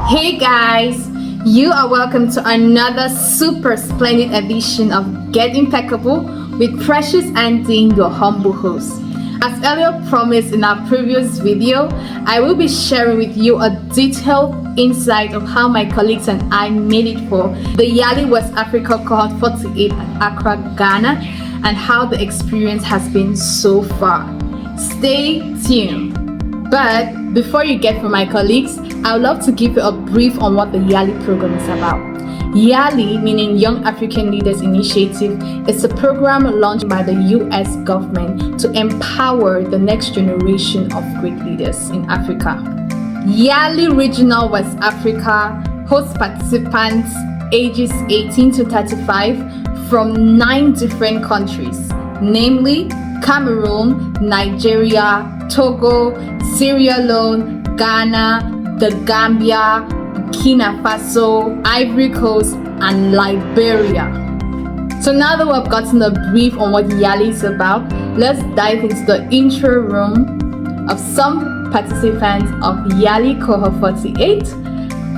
Hey guys, you are welcome to another super splendid edition of Get Impeccable with Precious and Dean, your humble host. As earlier promised in our previous video, I will be sharing with you a detailed insight of how my colleagues and I made it for the YALI West Africa Cohort 48 at Accra, Ghana, and how the experience has been so far. Stay tuned. But before you get from my colleagues, I would love to give you a brief on what the YALI program is about. YALI, meaning Young African Leaders Initiative, is a program launched by the US government to empower the next generation of great leaders in Africa. YALI Regional West Africa hosts participants ages 18 to 35 from 9 different countries, namely Cameroon, Nigeria, Togo, Sierra Leone, Ghana, the Gambia, Burkina Faso, Ivory Coast, and Liberia. So now that we've gotten a brief on what YALI is about, let's dive into the intro room of some participants of YALI Cohort 48,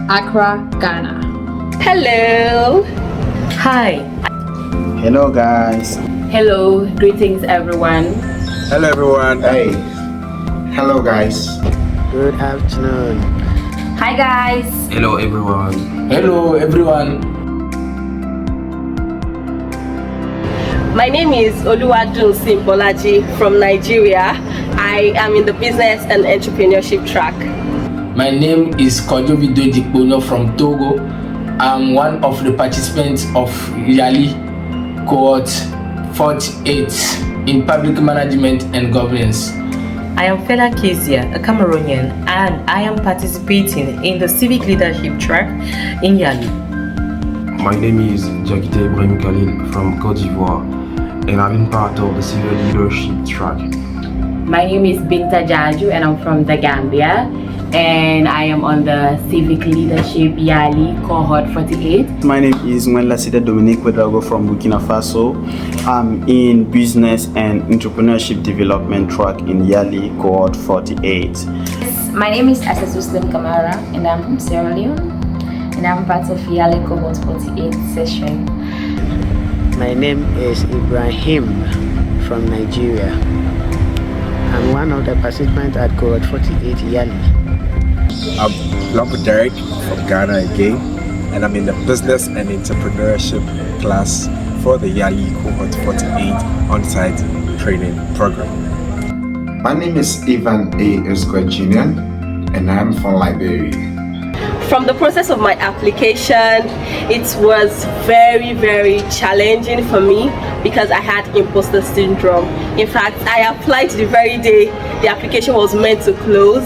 Accra, Ghana. Hello. Hi. Hello guys. Hello. Greetings everyone. Hello everyone. Hey. Hello guys. Good afternoon. Hi guys. Hello everyone. Hello everyone. My name is Oluwadun Simbolaji from Nigeria. I am in the business and entrepreneurship track. My name is Kojovido Dikbono from Togo. I'm one of the participants of YALI Cohort 48 in public management and governance. I am Fela Kezia, a Cameroonian, and I am participating in the civic leadership track in YALI. My name is Jagite Ibrahim Khalil from Côte d'Ivoire, and I've been part of the civil leadership track. My name is Binta Jaju, and I'm from the Gambia, and I am on the civic leadership YALI Cohort 48. My name is Mwelasida Dominique Wedrago from Burkina Faso. I'm in business and entrepreneurship development track in YALI Cohort 48. My name is Asas Muslim Kamara, and I'm from Sierra Leone, and I'm part of YALI Cohort 48 session. My name is Ibrahim from Nigeria. I'm one of the participants at Cohort 48 YALI. I'm Lambo Derek from Ghana again, and I'm in the business and entrepreneurship class for the YALI Cohort 48 on-site training program. My name is Ivan A. Esquajinian, and I'm from Liberia. From the process of my application, it was very challenging for me because I had imposter syndrome. In fact, I applied the very day the application was meant to close,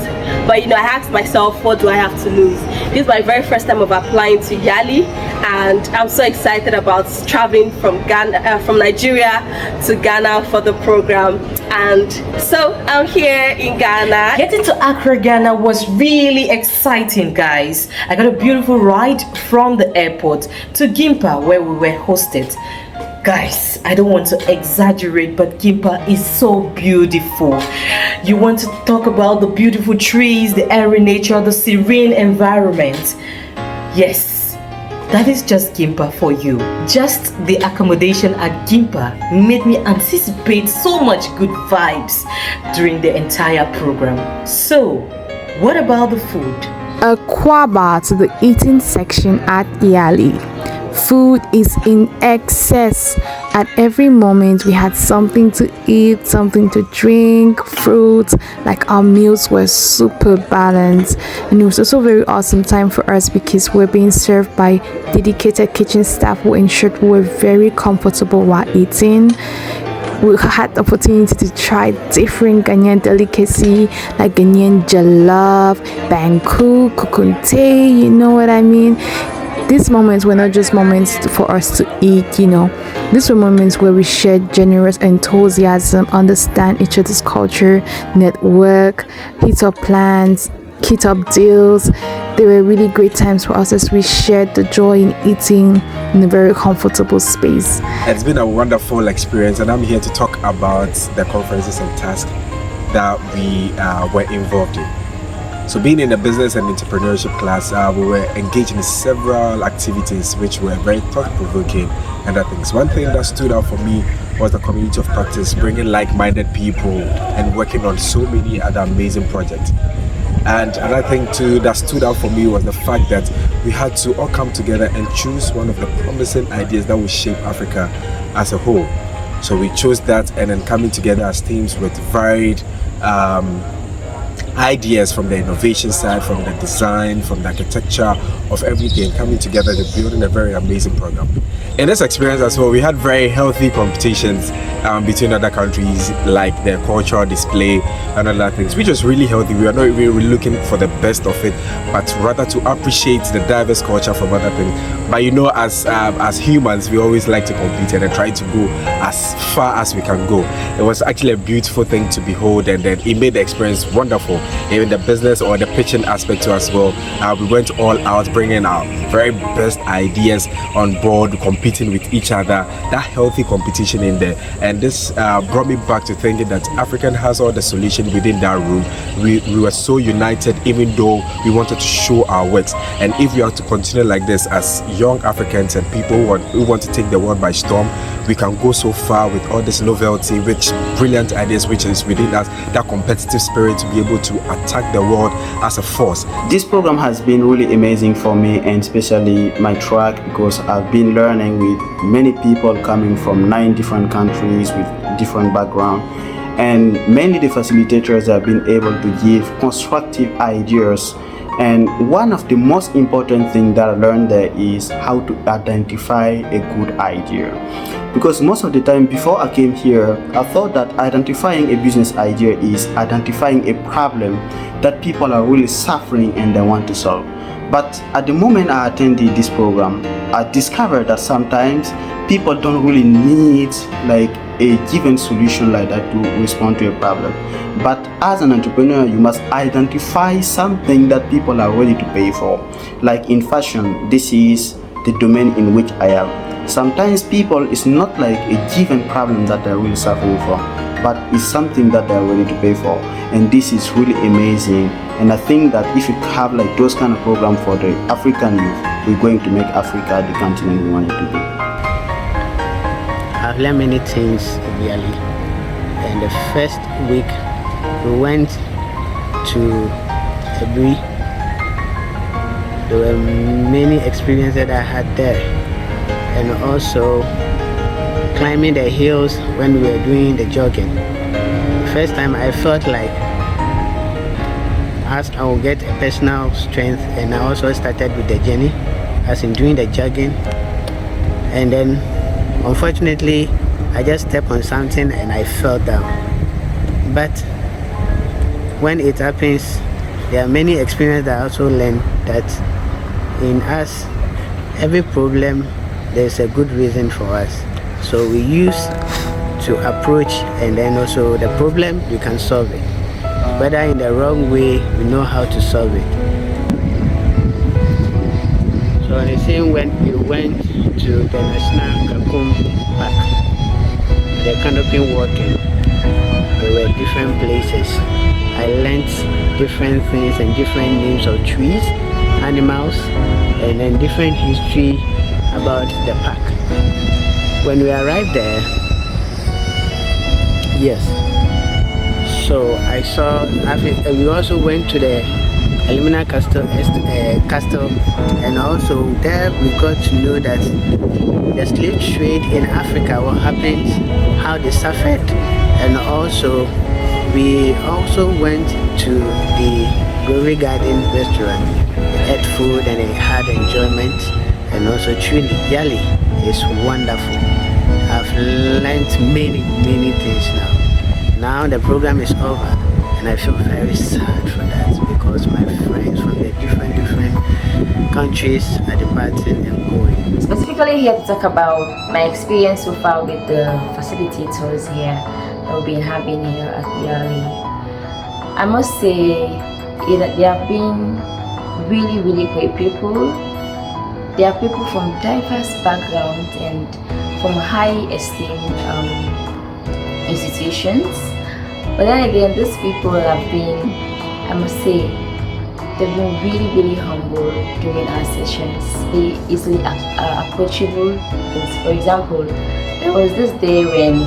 but I asked myself, what do I have to lose? This is my very first time of applying to YALI, and I'm so excited about traveling from Nigeria to Ghana for the program. And so I'm here in Ghana. Getting to Accra, Ghana was really exciting, guys. I got a beautiful ride from the airport to Gimpa, where we were hosted. Guys, I don't want to exaggerate, but Gimpa is so beautiful. You want to talk about the beautiful trees, the airy nature, the serene environment. Yes, that is just Gimpa for you. Just the accommodation at Gimpa made me anticipate so much good vibes during the entire program. So, what about the food? A kwaba to the eating section at YALI. Food is in excess. At every moment we had something to eat, something to drink, fruits. Like our meals were super balanced, and it was also a very awesome time for us because we're being served by dedicated kitchen staff who ensured we were very comfortable while eating. We had the opportunity to try different Ghanaian delicacy like Ghanaian jollof, banku, kukunte, you know what I mean? These moments were not just moments for us to eat, These were moments where we shared generous enthusiasm, understand each other's culture, network, hit up plans, hit up deals. They were really great times for us as we shared the joy in eating in a very comfortable space. It's been a wonderful experience, and I'm here to talk about the conferences and tasks that we were involved in. So being in the business and entrepreneurship class, we were engaged in several activities which were very thought-provoking and other things. One thing that stood out for me was the community of practice, bringing like-minded people and working on so many other amazing projects. And another thing too that stood out for me was the fact that we had to all come together and choose one of the promising ideas that will shape Africa as a whole. So we chose that, and then coming together as teams with varied ideas from the innovation side, from the design, from the architecture of everything, coming together to building a very amazing program. In this experience as well, we had very healthy competitions between other countries, like the cultural display and other things, which was really healthy. We are not really looking for the best of it, but rather to appreciate the diverse culture from other things. But you know, as humans, we always like to compete and try to go as far as we can go. It was actually a beautiful thing to behold, and then it made the experience wonderful. Even the business or the pitching aspect to as well, we went all out, bringing our very best ideas on board, competing with each other, that healthy competition in there. And this brought me back to thinking that African has all the solution within that room. We were so united, even though we wanted to show our works. And if we are to continue like this as young Africans and people who want to take the world by storm, we can go so far with all this novelty, which brilliant ideas which is within us, that competitive spirit to be able to attack the world as a force. This program has been really amazing for me, and especially my track, because I've been learning with many people coming from 9 different countries with different background, and mainly the facilitators have been able to give constructive ideas. And one of the most important things that I learned there is how to identify a good idea. Because most of the time before I came here, I thought that identifying a business idea is identifying a problem that people are really suffering and they want to solve. But at the moment I attended this program, I discovered that sometimes people don't really need like a given solution like that to respond to a problem. But as an entrepreneur, you must identify something that people are ready to pay for. Like in fashion, this is the domain in which I am. Sometimes people, it's not like a given problem that they're really suffering from, but it's something that they're ready to pay for. And this is really amazing. And I think that if you have like those kind of programs for the African youth, we're going to make Africa the continent we want it to be. I've learned many things in YALI. And the first week we went to Ebri. There were many experiences that I had there, and also climbing the hills when we were doing the jogging. The first time I felt like as I will get a personal strength, and I also started with the journey as in doing the jogging, and then unfortunately I just stepped on something and I fell down. But when it happens, there are many experiences that I also learned that in us, every problem, there's a good reason for us. So we use to approach, and then also the problem, we can solve it. Whether in the wrong way, we know how to solve it. So the same when we went to the National Kakum Park, the canopy walking, there were different places. I learned different things and different names of trees, animals, and then different history about the park. When we arrived there, yes, so I saw, we also went to the alumni castle, and also there we got to know that the slave trade in Africa, what happened, how they suffered, and also we also went to the Glory Garden restaurant, ate food and had enjoyment, and also truly YALI is wonderful. I've learned many things now. Now the program is over, and I feel very sad for that, because my friends from the different countries are departing and going. Specifically here to talk about my experience so far with the facilitators here that we've been having here at YALI. I must say that they have been really great people. They are people from diverse backgrounds and from high esteemed institutions. But then again, these people have been, I must say, they've been really humble during our sessions. They easily approachable. For example, there was this day when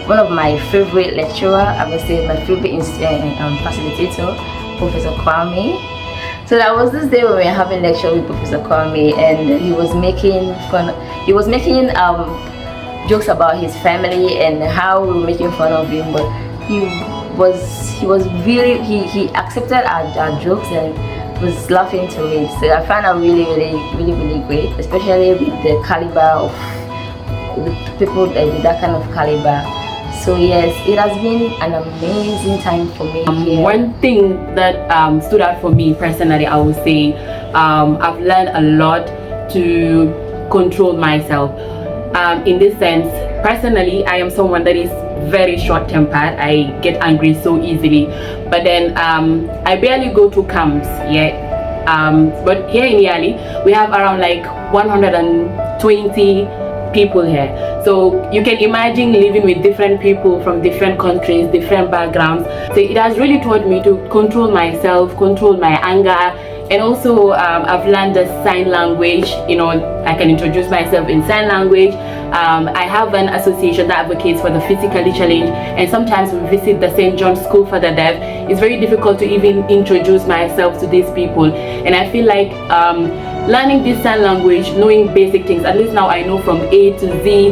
one of my favorite lecturer, I would say my favorite facilitator, Professor Kwame. So that was this day when we were having lecture with Professor Kwame, and he was making fun. He was making jokes about his family and how we were making fun of him, but he accepted our jokes and was laughing to it. So I found that really great, especially with the caliber of people with that kind of caliber. So yes, it has been an amazing time for me here. One thing that stood out for me personally, I would say, I've learned a lot to control myself. In this sense, personally, I am someone that is very short-tempered. I get angry so easily, but then I barely go to camps yet. But here in YALI, we have around like 120 people here, so you can imagine living with different people from different countries, different backgrounds. So it has really taught me to control myself, control my anger, and also I've learned the sign language. You know, I can introduce myself in sign language. I have an association that advocates for the physically challenged, and sometimes we visit the St. John's School for the Deaf. It's very difficult to even introduce myself to these people, and I feel like learning this sign language, knowing basic things, at least now I know from A to Z.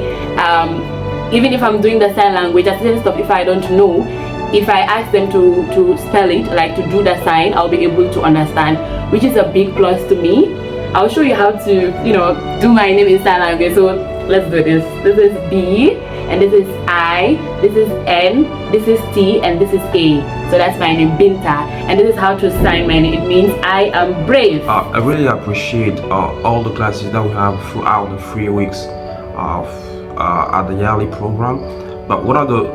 Even if I'm doing the sign language, at certain stuff, if I don't know, if I ask them to spell it, like to do the sign, I'll be able to understand, which is a big plus to me. I'll show you how to, you know, do my name in sign language. So let's do this. This is B, and this is I, this is N, this is T, and this is A. So that's my name, Binta, and this is how to sign my name. It means I am brave. I really appreciate all the classes that we have throughout the 3 weeks of at the YALI program. But one of the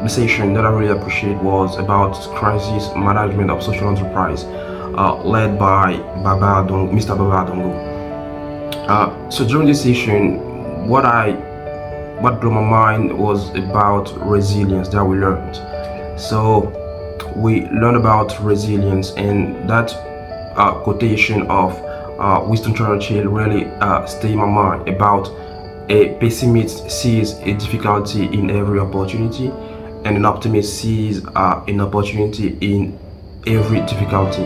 session that I really appreciate was about crisis management of social enterprise, led by Mr. Babadongo. So during this session, what blew my mind was about resilience that we learned. So we learned about resilience, and that quotation of Winston Churchill really stayed in my mind about a pessimist sees a difficulty in every opportunity, and an optimist sees an opportunity in every difficulty.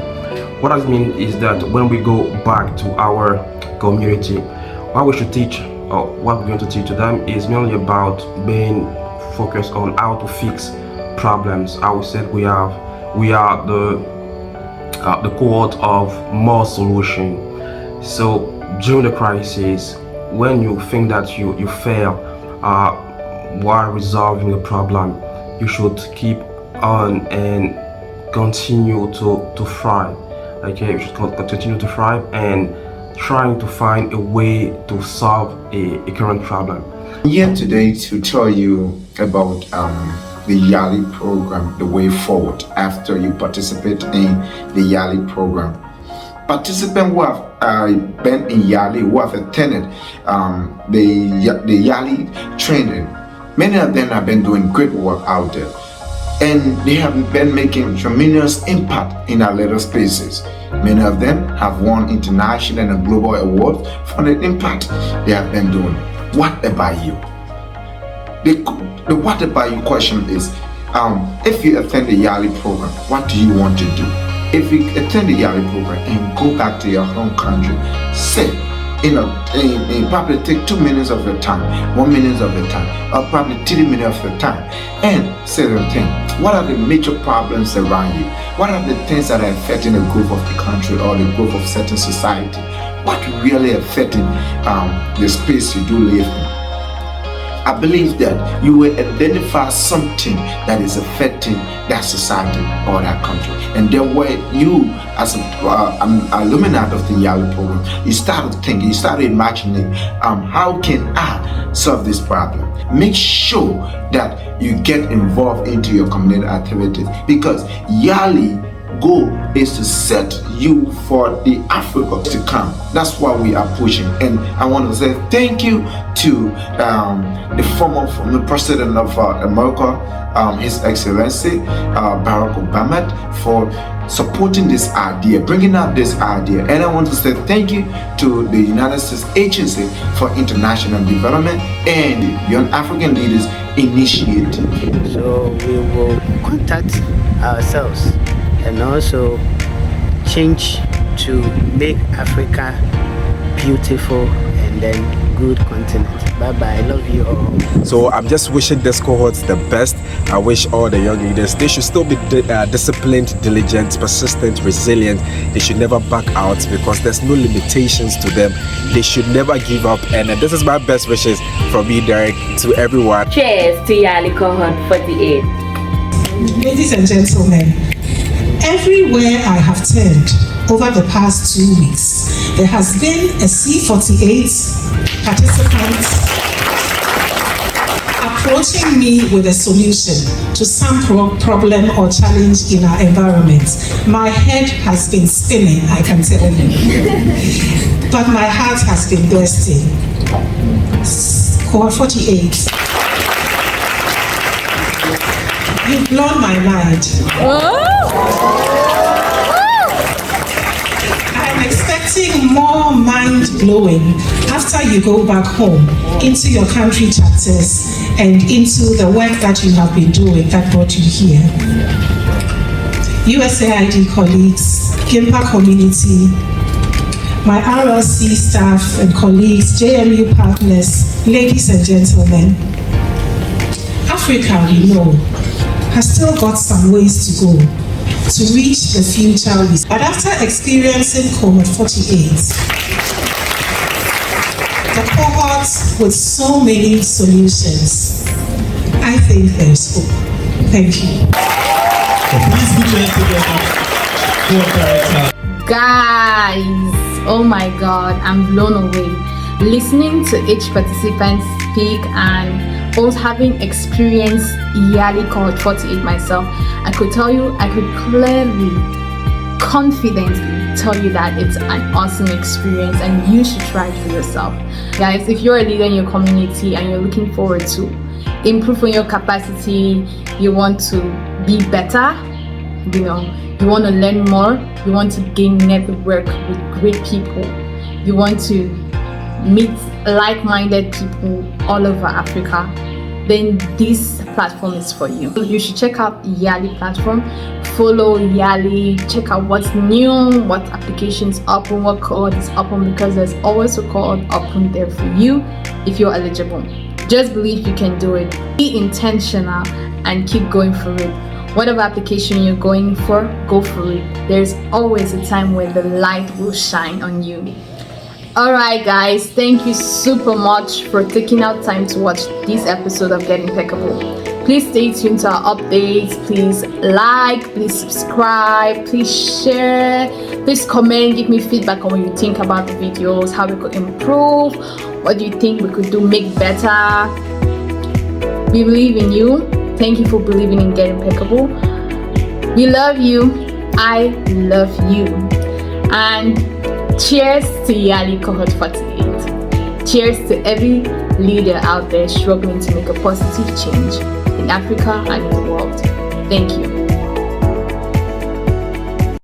What I mean is that when we go back to our community, what we should teach, or what we're going to teach to them, is mainly about being focused on how to fix problems. How we said we are the cohort of more solution. So during the crisis, when you think that you fail while resolving the problem, you should keep on and continue to thrive. Okay, you should continue to thrive and trying to find a way to solve a current problem. I'm here today to tell you about the YALI program, the way forward after you participate in the YALI program. Participants who have been in YALI, who have attended the YALI training, many of them have been doing great work out there, and they have been making tremendous impact in our little spaces. Many of them have won international and global awards for the impact they have been doing. What about you? The what about you question is, if you attend the YALI program, what do you want to do? If you attend the YALI program and go back to your home country, say, probably take 2 minutes of your time, 1 minute of your time, or probably 3 minutes of your time, and say the thing. What are the major problems around you? What are the things that are affecting the growth of the country or the growth of certain society? What really affecting the space you do live in? I believe that you will identify something that is affecting that society or that country, and then when you, as an alumni of the YALI program, you start thinking, you start imagining, how can I solve this problem? Make sure that you get involved into your community activities, because YALI goal is to set you for the Africa to come. That's why we are pushing. And I want to say thank you to the president of America, His Excellency Barack Obama, for supporting this idea, bringing up this idea. And I want to say thank you to the United States Agency for International Development and the Young African Leaders Initiative. So we will contact ourselves and also change to make Africa beautiful and then good continent. Bye bye. I love you all. So I'm just wishing this cohort the best. I wish all the young leaders, they should still be disciplined, diligent, persistent, resilient. They should never back out because there's no limitations to them. They should never give up. And this is my best wishes from me, Derek, to everyone. Cheers to YALI Cohort 48. Ladies and gentlemen, everywhere I have turned over the past 2 weeks, there has been a C48 participant approaching me with a solution to some problem or challenge in our environment. My head has been spinning, I can tell you. But my heart has been bursting. Cohort 48. You've blown my mind. I'm expecting more mind-blowing after you go back home into your country chapters and into the work that you have been doing that brought you here. USAID colleagues, GIMPA community, my RLC staff and colleagues, JMU partners, ladies and gentlemen, Africa, we know, has still got some ways to go to reach the future. But after experiencing Cohort 48, the cohort with so many solutions, I think there's hope. Thank you. Guys, oh my god, I'm blown away. Listening to each participant speak and also having experienced YALI Cohort 48 myself, I could clearly, confidently tell you that it's an awesome experience and you should try it for yourself. Guys, if you're a leader in your community and you're looking forward to improving your capacity, you want to be better, you want to learn more, you want to gain network with great people, you want to meet like-minded people all over Africa, then this platform is for you. You should check out YALI platform, follow YALI, check out what's new, what applications open, what cohort is open, because there's always a cohort open there for you if you're eligible. Just believe you can do it. Be intentional and keep going for it. Whatever application you're going for, go for it. There's always a time where the light will shine on you. Alright guys, thank you super much for taking out time to watch this episode of Get Impeccable. Please stay tuned to our updates. Please like, please subscribe, please share, please comment, give me feedback on what you think about the videos, how we could improve, what do you think we could do, make better. We believe in you. Thank you for believing in Get Impeccable. We love you. I love you. And cheers to YALI Cohort 48. Cheers to every leader out there struggling to make a positive change in Africa and in the world. Thank you.